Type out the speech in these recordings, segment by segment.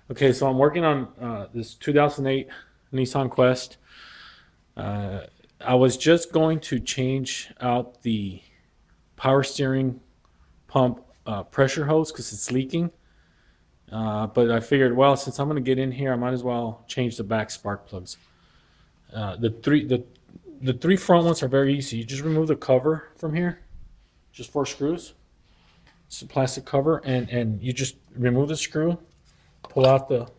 Okay, so I'm working on this 2008 Nissan Quest. Uh, I was just going to change out the power steering pump pressure hose because it's leaking. But I figured, well, since I'm going to get in here, I might as well change the back spark plugs. The three front ones are very easy. You just remove the cover from here, just 4 screws. It's a plastic cover, and you just remove the screw, pull out the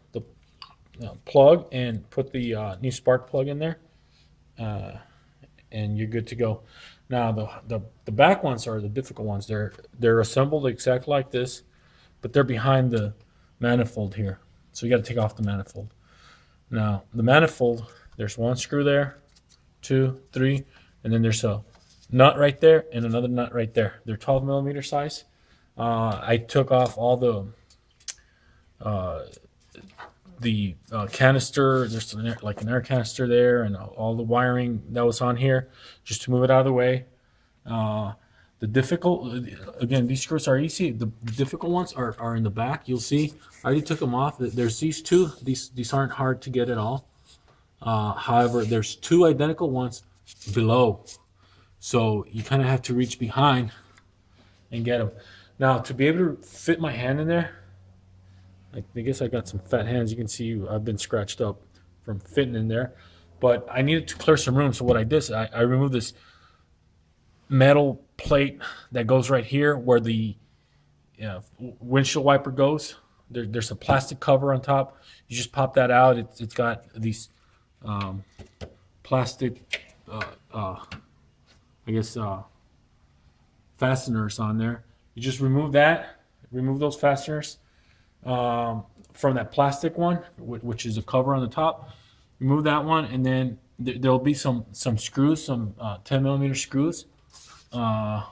plug, and put the new spark plug in there, uh, and you're good to go. Now the back ones are the difficult ones. They're assembled exactly like this, but they're behind the manifold here. So you got to take off the manifold. Now the manifold, there's one screw there, two, three, and then there's a nut right there and another nut right there. They're 12 millimeter size. I took off all uh, the canister. There's like an air canister there, and all the wiring that was on here, just to move it out of the way. Uh, the difficult, again, these screws are easy. The difficult ones are in the back. You'll see. I already took them off. There's these two. These aren't hard to get at all. However, there's two identical ones below, so you kind of have to reach behind and get them. Now, to be able to fit my hand in there, I guess I got some fat hands. You can see I've been scratched up from fitting in there, but I needed to clear some room. So what I did is I removed this metal plate that goes right here where the windshield wiper goes. There's a plastic cover on top. You just pop that out. It's got these um, plastic, uh, uh, I guess, fasteners on there. You just remove that, remove those fasteners from that plastic one, which is a cover on the top. Remove that one, and then there'll be some screws, some 10 millimeter screws, a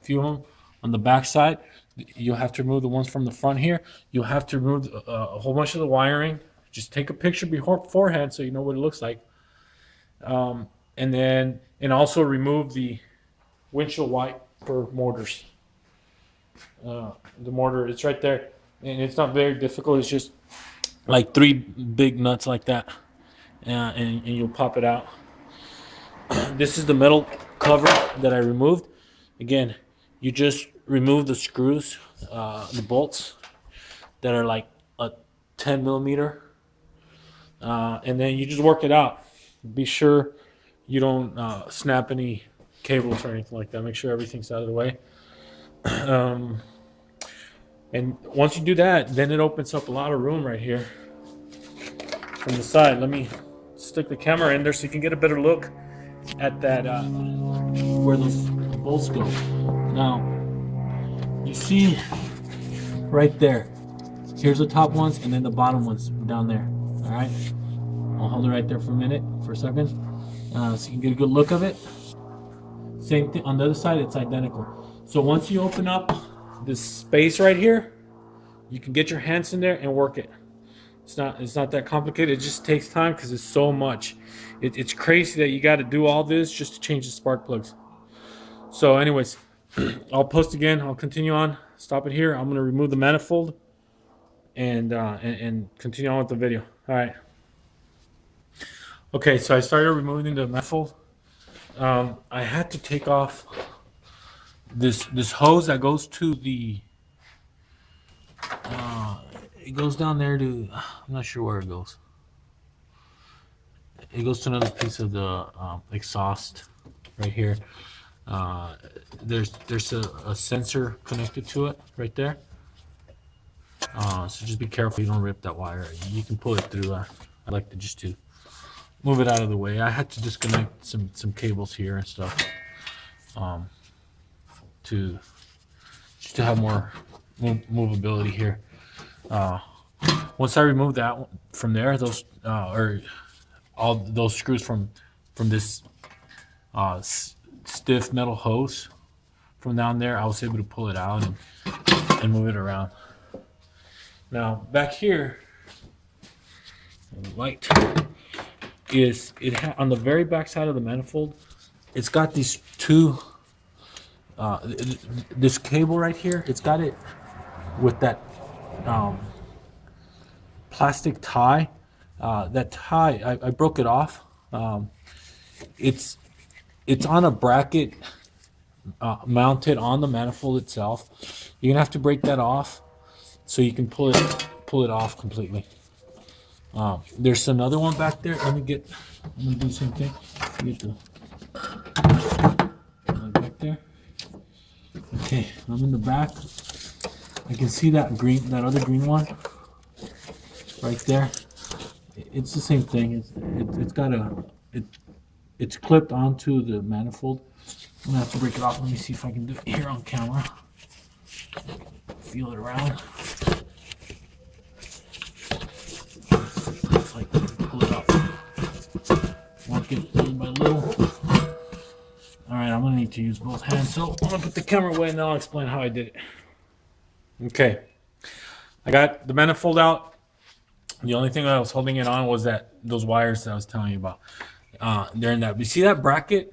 few of them on the back side. You'll have to remove the ones from the front here. You'll have to remove a whole bunch of the wiring. Just take a picture beforehand so you know what it looks like. And also remove the windshield wiper motors. The mortar, it's right there, and it's not very difficult. It's just like 3 big nuts like that, and you'll pop it out. This is the metal cover that I removed. Again, you just remove the screws, the bolts that are like a 10 millimeter, and then you just work it out. Be sure you don't snap any cables or anything like that. Make sure everything's out of the way. And once you do that, then it opens up a lot of room right here from the side. Let me stick the camera in there so you can get a better look at that where those bolts go. Now, you see right there. Here's the top ones, and then the bottom ones down there. All right. I'll hold it right there for a second, so you can get a good look of it. Same thing on the other side. It's identical. So once you open up this space right here, you can get your hands in there and work it. It's not that complicated. It just takes time because it's so much. It's crazy that you got to do all this just to change the spark plugs. So anyways, I'll post again. I'll continue on. Stop it here. I'm going to remove the manifold and continue on with the video. All right. Okay, so I started removing the manifold. I had to take off this hose that goes to the it goes down there to, I'm not sure where it goes. It goes to another piece of the exhaust right here. There's a sensor connected to it right there. So just be careful you don't rip that wire. You can pull it through. I like to move it out of the way. I had to disconnect some cables here and stuff to have more movability here. Once I remove that from there, those or all those screws from this stiff metal hose from down there, I was able to pull it out and move it around. Now back here, the light is on the very back side of the manifold. It's got these two. This cable right here. It's got it with that plastic tie. That tie, I broke it off. It's it's on a bracket mounted on the manifold itself. You're gonna have to break that off so you can pull it off completely. There's another one back there. I'm gonna do the same thing. Get the back there. Okay, I'm in the back. I can see that other green one right there. It's the same thing. It's got it's clipped onto the manifold. I'm gonna have to break it off. Let me see if I can do it here on camera. Feel it around. It's like pull it up. Work it little by little. Alright, I'm gonna need to use both hands. So I'm gonna put the camera away and then I'll explain how I did it. Okay. I got the manifold out. The only thing I was holding it on was those wires that I was telling you about. They're in that. You see that bracket?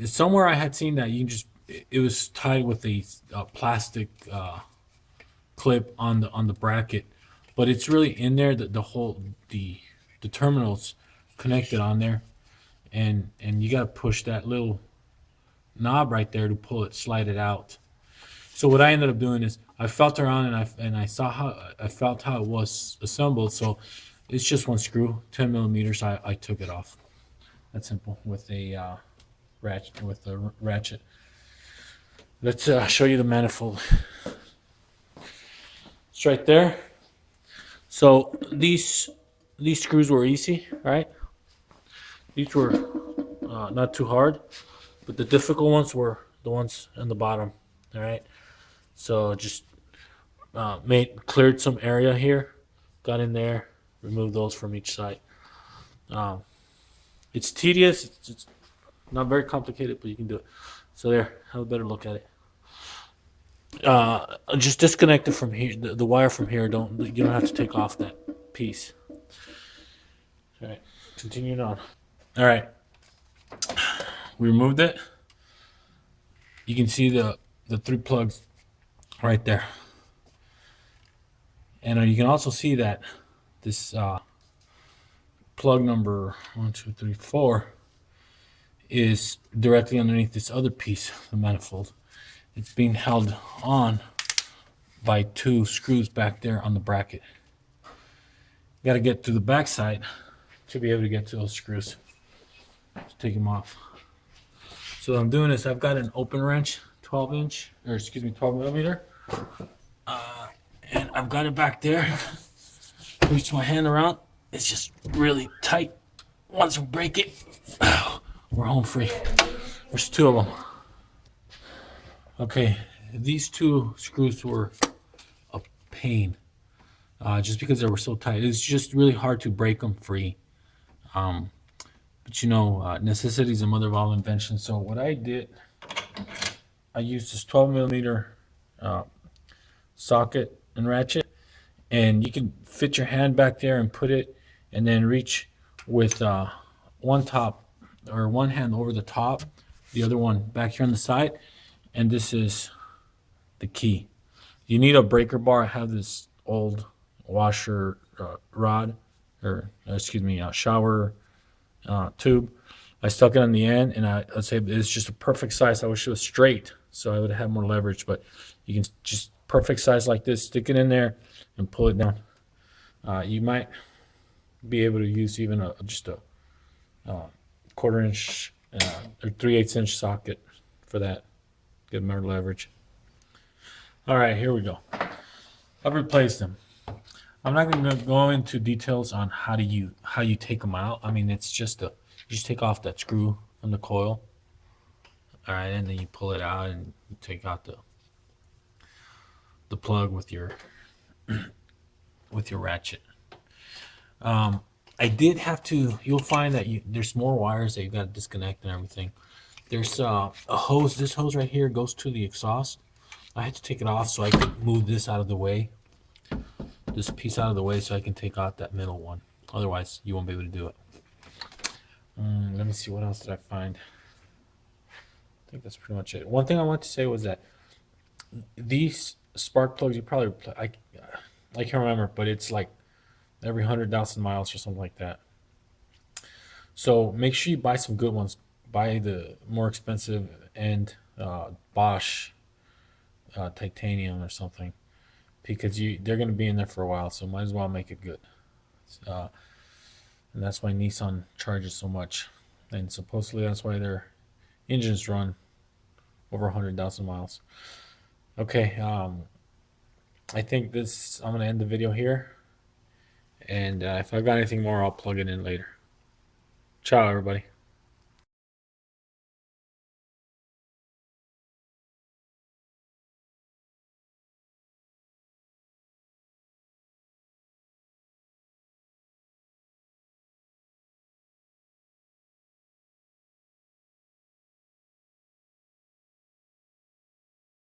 Somewhere I had seen that you can just. It was tied with a plastic clip on the bracket, but it's really in there. The terminals connected on there, and you gotta push that little knob right there to pull it, slide it out. So what I ended up doing is I felt around and I felt how it was assembled. So it's just one screw, 10 millimeters. I took it off. That's simple with a ratchet. Let's show you the manifold. It's right there. So these screws were easy, right? These were not too hard, but the difficult ones were the ones in the bottom. All right. So just cleared some area here, got in there, removed those from each side. It's tedious. It's not very complicated, but you can do it. So there, have a better look at it. Just disconnect it from here, the wire from here. You don't have to take off that piece. All right, continuing on. All right, we removed it. You can see the 3 plugs right there, and you can also see that this plug number 1, 2, 3, 4 is directly underneath this other piece, the manifold. It's being held on by 2 screws back there on the bracket. You got to get to the back side to be able to get to those screws. Just take them off. So what I'm doing is I've got an open wrench, 12 millimeter, and I've got it back there. Reach my hand around. It's just really tight. Once we break it, we're home free. There's 2 of them. Okay, these 2 screws were a pain, just because they were so tight. It's just really hard to break them free. But you know, necessity is the mother of all invention. So what I did, I used this 12 millimeter socket and ratchet, and you can fit your hand back there and put it, and then reach with one hand over the top, the other one back here on the side, and this is the key. You need a breaker bar. I have this old washer rod, shower tube. I stuck it on the end, and I'd say it's just a perfect size. I wish it was straight, so I would have had more leverage, but you can just perfect size like this, stick it in there and pull it down. You might be able to use even just a 1/4 inch or 3/8 inch socket for that. Get more leverage. All right, here we go. I've replaced them. I'm not going to go into details on how you take them out. I mean, it's just you just take off that screw from the coil. All right, and then you pull it out and you take out the plug with your ratchet. I did have to. You'll find that there's more wires that you got to disconnect and everything. There's a hose. This hose right here goes to the exhaust. I had to take it off so I could move this out of the way. This piece out of the way so I can take out that middle one. Otherwise, you won't be able to do it. Let me see, what else did I find? I think that's pretty much it. One thing I want to say was that these spark plugs, I can't remember, but it's like every 100,000 miles or something like that. So make sure you buy some good ones. Buy the more expensive and Bosch titanium or something, because they're going to be in there for a while. So might as well make it good. Uh, and that's why Nissan charges so much, and supposedly that's why their engines run over 100,000 miles. Okay, I think I'm gonna end the video here, and if I've got anything more, I'll plug it in later. Ciao, everybody.